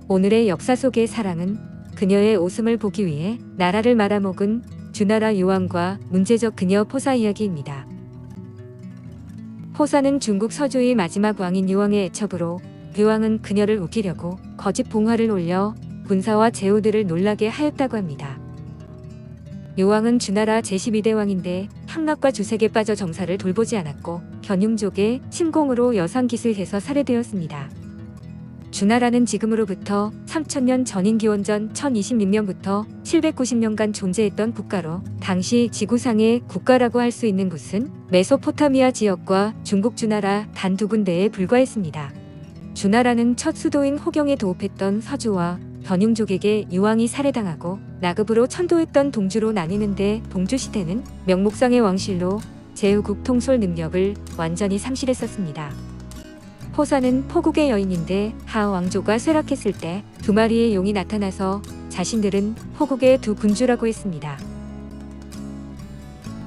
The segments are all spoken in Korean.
오늘의 역사 속의 사랑은 그녀의 웃음을 보기 위해 나라를 말아먹은 주나라 유왕과 문제적 그녀 포사 이야기입니다. 포사는 중국 서주의 마지막 왕인 유왕의 애첩으로 유왕은 그녀를 웃기려고 거짓 봉화를 올려 군사와 제후들을 놀라게 하였다고 합니다. 유왕은 주나라 제12대 왕인데 함락과 주색에 빠져 정사를 돌보지 않았고 견융족의 침공으로 여상깃을 살해되었습니다. 주나라는 지금으로부터 3000년 전인 기원전 1026년부터 790년간 존재했던 국가로 당시 지구상의 국가라고 할 수 있는 곳은 메소포타미아 지역과 중국 주나라 단 두 군데에 불과했습니다. 주나라는 첫 수도인 호경에 도읍했던 서주와 견융족에게 유왕이 살해당하고 나급으로 천도했던 동주로 나뉘는데 동주 시대는 명목상의 왕실로 제후국 통솔 능력을 완전히 상실했었습니다. 포사는 포국의 여인인데 하 왕조가 쇠락했을 때 두 마리의 용이 나타나서 자신들은 포국의 두 군주라고 했습니다.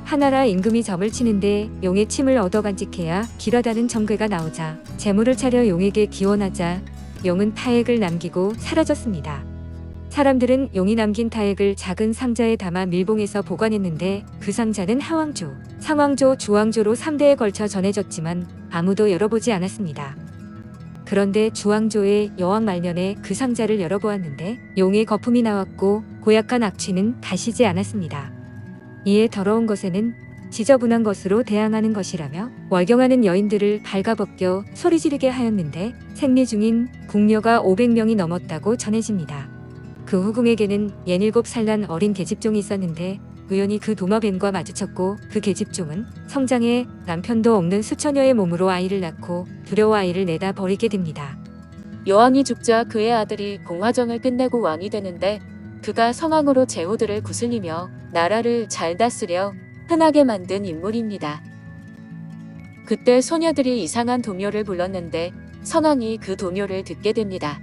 하나라 임금이 점을 치는데 용의 침을 얻어 간직해야 길하다는 정궤가 나오자 재물을 차려 용에게 기원하자 용은 타액을 남기고 사라졌습니다. 사람들은 용이 남긴 타액을 작은 상자에 담아 밀봉해서 보관했는데 그 상자는 하왕조, 상왕조, 주왕조로 3대에 걸쳐 전해졌지만 아무도 열어보지 않았습니다. 그런데 주왕조의 여왕 말년에 그 상자를 열어보았는데 용의 거품이 나왔고 고약한 악취는 가시지 않았습니다. 이에 더러운 것에는 지저분한 것으로 대항하는 것이라며 월경하는 여인들을 발가벗겨 소리 지르게 하였는데 생리 중인 궁녀가 500명이 넘었다고 전해집니다. 그 후궁에게는 67살 난 어린 계집종이 있었는데 우연히 그 도마뱀과 마주쳤고 그 계집종은 성장해 남편도 없는 수처녀의 몸으로 아이를 낳고 두려워 아이를 내다 버리게 됩니다. 여왕이 죽자 그의 아들이 봉화정을 끝내고 왕이 되는데 그가 성왕으로 제후들을 구슬리며 나라를 잘 다스려 흔하게 만든 인물입니다. 그때 소녀들이 이상한 동요를 불렀는데 선왕이 그 동요를 듣게 됩니다.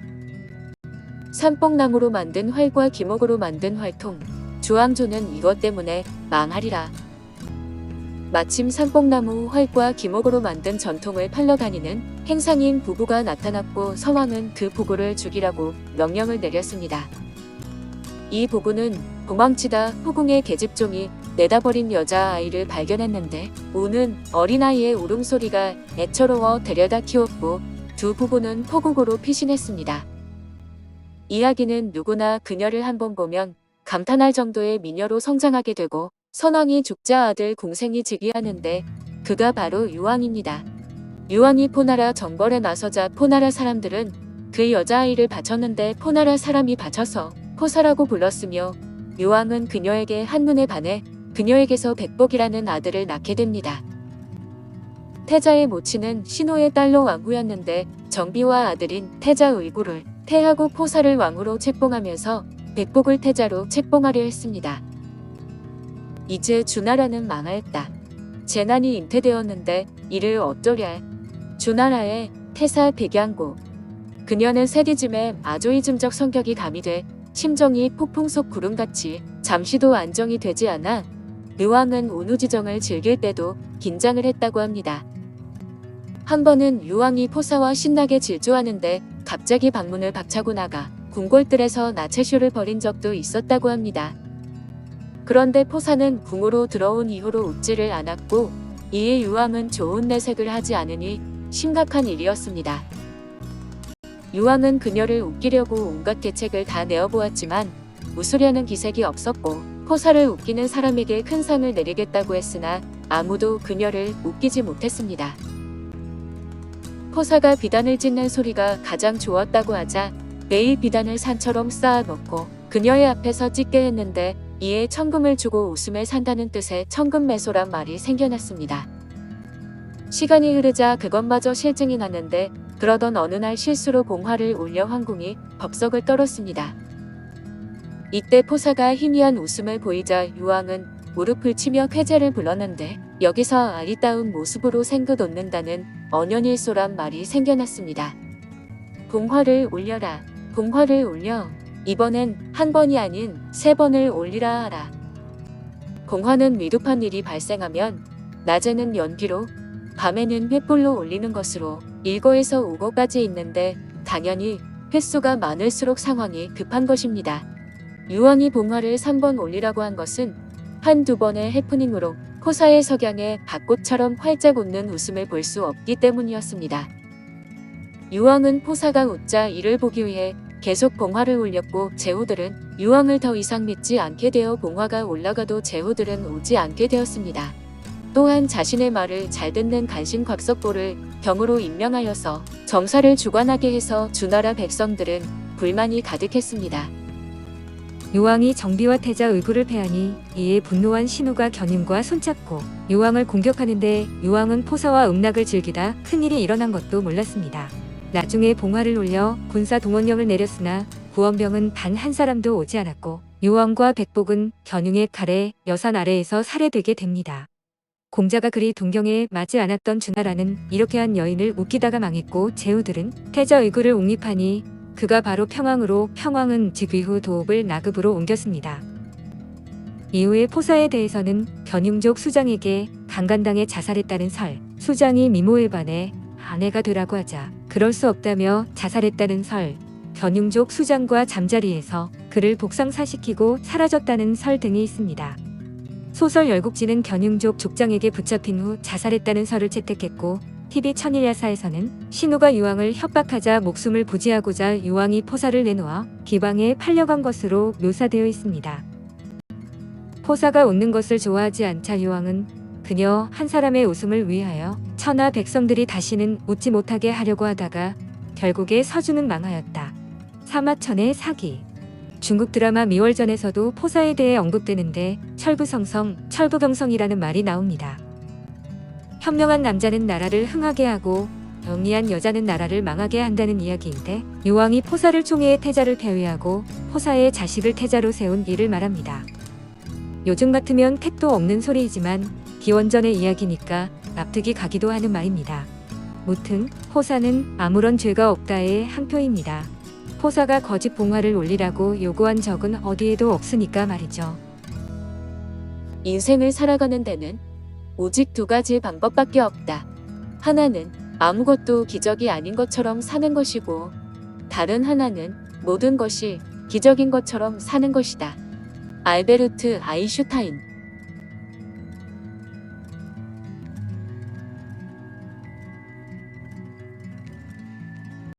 산뽕나무로 만든 활과 기목으로 만든 활통, 주왕조는 이것 때문에 망하리라. 마침 산뽕나무 활과 기목으로 만든 전통을 팔러 다니는 행상인 부부가 나타났고 서왕은 그 부부를 죽이라고 명령을 내렸습니다. 이 부부는 도망치다 후궁의 계집종이 내다버린 여자아이를 발견했는데 우는 어린아이의 울음소리가 애처로워 데려다 키웠고 두 부부는 포국으로 피신했습니다. 이야기는 누구나 그녀를 한번 보면 감탄할 정도의 미녀로 성장하게 되고 선왕이 죽자 아들 공생이 즉위하는데 그가 바로 유왕입니다. 유왕이 포나라 정벌에 나서자 포나라 사람들은 그 여자아이를 바쳤는데 포나라 사람이 바쳐서 포사라고 불렀으며 유왕은 그녀에게 한눈에 반해 그녀에게서 백복이라는 아들을 낳게 됩니다. 태자의 모친은 신호의 딸로 왕후였는데 정비와 아들인 태자 의구를 태하고 포사를 왕으로 책봉하면서 백복을 태자로 책봉하려 했습니다. 이제 주나라는 망하였다. 재난이 잉태되었는데 이를 어쩌랴. 주나라의 태사 백양고. 그녀는 세디즘에 마조이즘적 성격이 가미돼 심정이 폭풍 속 구름같이 잠시도 안정이 되지 않아 유왕은 운우지정을 즐길 때도 긴장을 했다고 합니다. 한 번은 유왕이 포사와 신나게 질주하는데 갑자기 방문을 박차고 나가 궁궐들에서 나체쇼를 벌인 적도 있었다고 합니다. 그런데 포사는 궁으로 들어온 이후로 웃지를 않았고 이에 유왕은 좋은 내색을 하지 않으니 심각한 일이었습니다. 유왕은 그녀를 웃기려고 온갖 계책을 다 내어보았지만 웃으려는 기색이 없었고 포사를 웃기는 사람에게 큰 상을 내리겠다고 했으나 아무도 그녀를 웃기지 못했습니다. 포사가 비단을 찢는 소리가 가장 좋았다고 하자 매일 비단을 산처럼 쌓아놓고 그녀의 앞에서 찢게 했는데 이에 천금을 주고 웃음을 산다는 뜻의 천금매소란 말이 생겨났습니다. 시간이 흐르자 그것마저 실증이 났는데 그러던 어느 날 실수로 봉화를 올려 황궁이 법석을 떨었습니다. 이때 포사가 희미한 웃음을 보이자 유왕은 무릎을 치며 쾌재를 불렀는데 여기서 아리따운 모습으로 생긋 웃는다는 언연일소란 말이 생겨났습니다. 봉화를 올려라. 봉화를 올려. 이번엔 한 번이 아닌 3번을 올리라 하라. 봉화는 위급한 일이 발생하면 낮에는 연기로 밤에는 횃불로 올리는 것으로 1거에서 5거까지 있는데 당연히 횟수가 많을수록 상황이 급한 것입니다. 유왕이 봉화를 3번 올리라고 한 것은 한두 번의 해프닝으로 포사의 석양에 벚꽃처럼 활짝 웃는 웃음을 볼 수 없기 때문이었습니다. 유왕은 포사가 웃자 이를 보기 위해 계속 봉화를 올렸고 제후들은 유왕을 더 이상 믿지 않게 되어 봉화가 올라가도 제후들은 오지 않게 되었습니다. 또한 자신의 말을 잘 듣는 간신 곽석보를 병으로 임명하여서 정사를 주관하게 해서 주나라 백성들은 불만이 가득했습니다. 요왕이 정비와 태자 의구를 패하니 이에 분노한 신우가 견임과 손잡고 요왕을 공격하는데 요왕은 포사와 음락을 즐기다 큰일이 일어난 것도 몰랐습니다. 나중에 봉화를 올려 군사 동원령을 내렸으나 구원병은 단 한 사람도 오지 않았고 요왕과 백복은 견융의 칼에 여산 아래에서 살해되게 됩니다. 공자가 그리 동경에 맞지 않았던 주나라는 이렇게 한 여인을 웃기다가 망했고 제후들은 태자 의구를 옹립하니 그가 바로 평왕으로 평왕은 즉위 후 도읍을 나급으로 옮겼습니다. 이후에 포사에 대해서는 견융족 수장에게 강간당해 자살했다는 설, 수장이 미모에 반해 아내가 되라고 하자 그럴 수 없다며 자살했다는 설, 견융족 수장과 잠자리에서 그를 복상사시키고 사라졌다는 설 등이 있습니다. 소설 열국지는 견융족 족장에게 붙잡힌 후 자살했다는 설을 채택했고 TV 천일야사에서는 신우가 유왕을 협박하자 목숨을 부지하고자 유왕이 포사를 내놓아 기방에 팔려간 것으로 묘사되어 있습니다. 포사가 웃는 것을 좋아하지 않자 유왕은 그녀 한 사람의 웃음을 위하여 천하 백성들이 다시는 웃지 못하게 하려고 하다가 결국에 서주는 망하였다. 사마천의 사기. 중국 드라마 미월전에서도 포사에 대해 언급되는데 철부성성, 철부경성이라는 말이 나옵니다. 현명한 남자는 나라를 흥하게 하고 영리한 여자는 나라를 망하게 한다는 이야기인데 요왕이 포사를 총애해 태자를 폐위하고 포사의 자식을 태자로 세운 이를 말합니다. 요즘 같으면 택도 없는 소리이지만 기원전의 이야기니까 납득이 가기도 하는 말입니다. 무튼 포사는 아무런 죄가 없다의 한 표입니다. 포사가 거짓 봉화를 올리라고 요구한 적은 어디에도 없으니까 말이죠. 인생을 살아가는 데는 오직 두 가지 방법밖에 없다. 하나는 아무것도 기적이 아닌 것처럼 사는 것이고 다른 하나는 모든 것이 기적인 것처럼 사는 것이다. 알베르트 아인슈타인